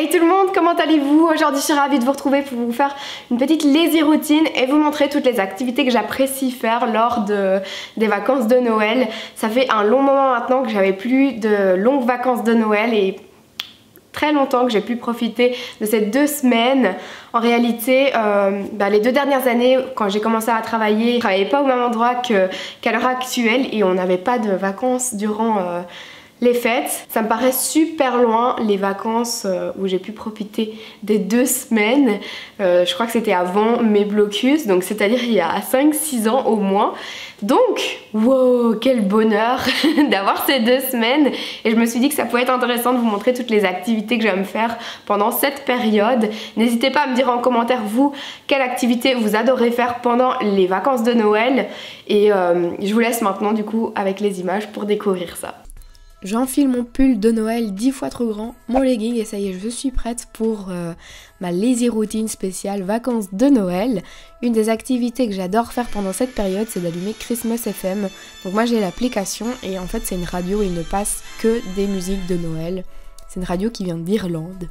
Hey tout le monde, comment allez-vous? Aujourd'hui je suis ravie de vous retrouver pour vous faire une petite lazy routine et vous montrer toutes les activités que j'apprécie faire lors des vacances de Noël. Ça fait un long moment maintenant que j'avais plus de longues vacances de Noël et très longtemps que j'ai pu profiter de ces 2 semaines. En réalité, les 2 dernières années, quand j'ai commencé à travailler, je ne travaillais pas au même endroit qu'à l'heure actuelle et on n'avait pas de vacances durant les fêtes. Ça me paraît super loin les vacances où j'ai pu profiter des 2 semaines. Je crois que c'était avant mes blocus, donc c'est-à-dire il y a 5-6 ans au moins. Donc, wow, quel bonheur d'avoir ces 2 semaines. Et je me suis dit que ça pouvait être intéressant de vous montrer toutes les activités que j'aime faire pendant cette période. N'hésitez pas à me dire en commentaire, vous, quelle activité vous adorez faire pendant les vacances de Noël. Et je vous laisse maintenant du coup avec les images pour découvrir ça. J'enfile mon pull de Noël 10 fois trop grand, mon legging et ça y est, je suis prête pour ma lazy routine spéciale vacances de Noël. Une des activités que j'adore faire pendant cette période, c'est d'allumer Christmas FM. Donc moi j'ai l'application et en fait c'est une radio et il ne passe que des musiques de Noël. C'est une radio qui vient d'Irlande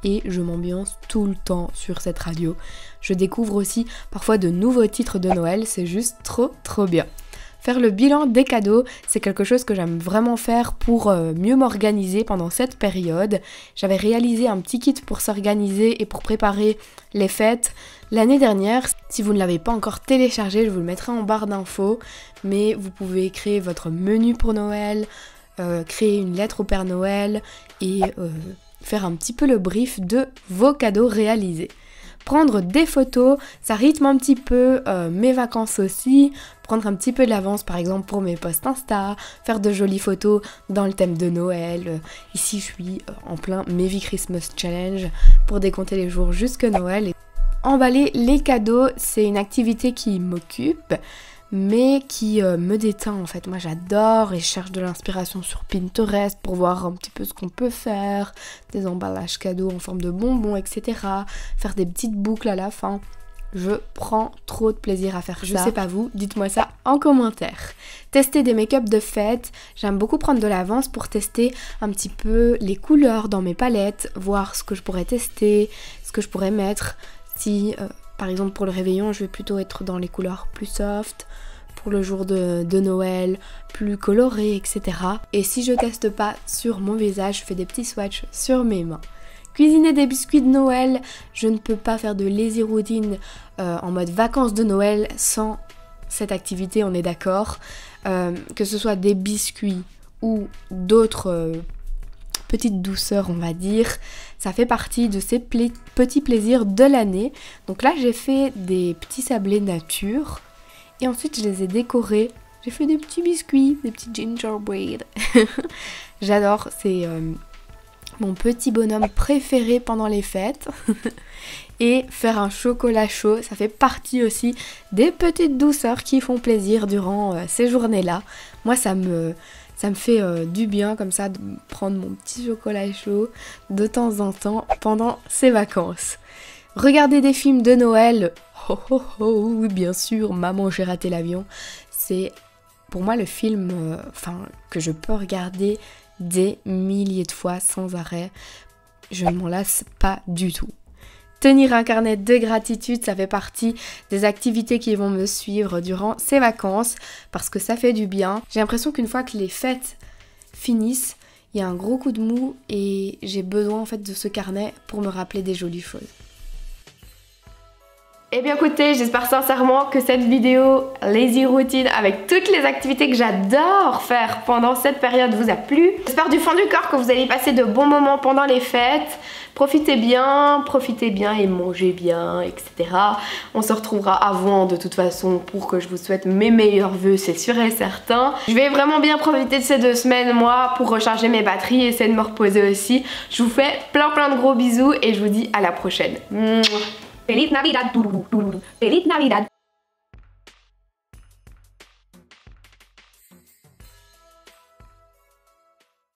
et je m'ambiance tout le temps sur cette radio. Je découvre aussi parfois de nouveaux titres de Noël, c'est juste trop bien. Faire le bilan des cadeaux, c'est quelque chose que j'aime vraiment faire pour mieux m'organiser pendant cette période. J'avais réalisé un petit kit pour s'organiser et pour préparer les fêtes l'année dernière. Si vous ne l'avez pas encore téléchargé, je vous le mettrai en barre d'infos. Mais vous pouvez créer votre menu pour Noël, créer une lettre au Père Noël et faire un petit peu le brief de vos cadeaux réalisés. Prendre des photos, ça rythme un petit peu mes vacances aussi, prendre un petit peu de l'avance par exemple pour mes posts Insta, faire de jolies photos dans le thème de Noël. Ici je suis en plein Maybe Christmas Challenge pour décompter les jours jusque Noël. Et emballer les cadeaux, c'est une activité qui m'occupe mais qui me détend en fait. Moi j'adore et je cherche de l'inspiration sur Pinterest pour voir un petit peu ce qu'on peut faire, des emballages cadeaux en forme de bonbons, etc. Faire des petites boucles à la fin. Je prends trop de plaisir à faire ça. Je sais pas vous, dites-moi ça en commentaire. Tester des make-up de fête. J'aime beaucoup prendre de l'avance pour tester un petit peu les couleurs dans mes palettes, voir ce que je pourrais tester, ce que je pourrais mettre. Si par exemple pour le réveillon, je vais plutôt être dans les couleurs plus soft. Pour le jour de Noël, plus coloré, etc. Et si je teste pas sur mon visage, je fais des petits swatchs sur mes mains. Cuisiner des biscuits de Noël, je ne peux pas faire de lazy routine en mode vacances de Noël sans cette activité, on est d'accord. Que ce soit des biscuits ou d'autres petites douceurs, on va dire, ça fait partie de ces petits plaisirs de l'année. Donc là, j'ai fait des petits sablés nature. Et ensuite, je les ai décorés. J'ai fait des petits biscuits, des petits gingerbread. J'adore, c'est mon petit bonhomme préféré pendant les fêtes. Et faire un chocolat chaud, ça fait partie aussi des petites douceurs qui font plaisir durant ces journées-là. Moi, ça me fait du bien comme ça de prendre mon petit chocolat chaud de temps en temps pendant ces vacances. Regarder des films de Noël, oui bien sûr, Maman j'ai raté l'avion, c'est pour moi le film que je peux regarder des milliers de fois sans arrêt, je ne m'en lasse pas du tout. Tenir un carnet de gratitude, ça fait partie des activités qui vont me suivre durant ces vacances parce que ça fait du bien. J'ai l'impression qu'une fois que les fêtes finissent, il y a un gros coup de mou et j'ai besoin en fait de ce carnet pour me rappeler des jolies choses. Eh bien écoutez, j'espère sincèrement que cette vidéo lazy routine avec toutes les activités que j'adore faire pendant cette période vous a plu. J'espère du fond du cœur que vous allez passer de bons moments pendant les fêtes. Profitez bien et mangez bien, etc. On se retrouvera avant de toute façon pour que je vous souhaite mes meilleurs vœux, c'est sûr et certain. Je vais vraiment bien profiter de ces 2 semaines moi pour recharger mes batteries et essayer de me reposer aussi. Je vous fais plein de gros bisous et je vous dis à la prochaine. Feliz Navidad, Feliz Navidad.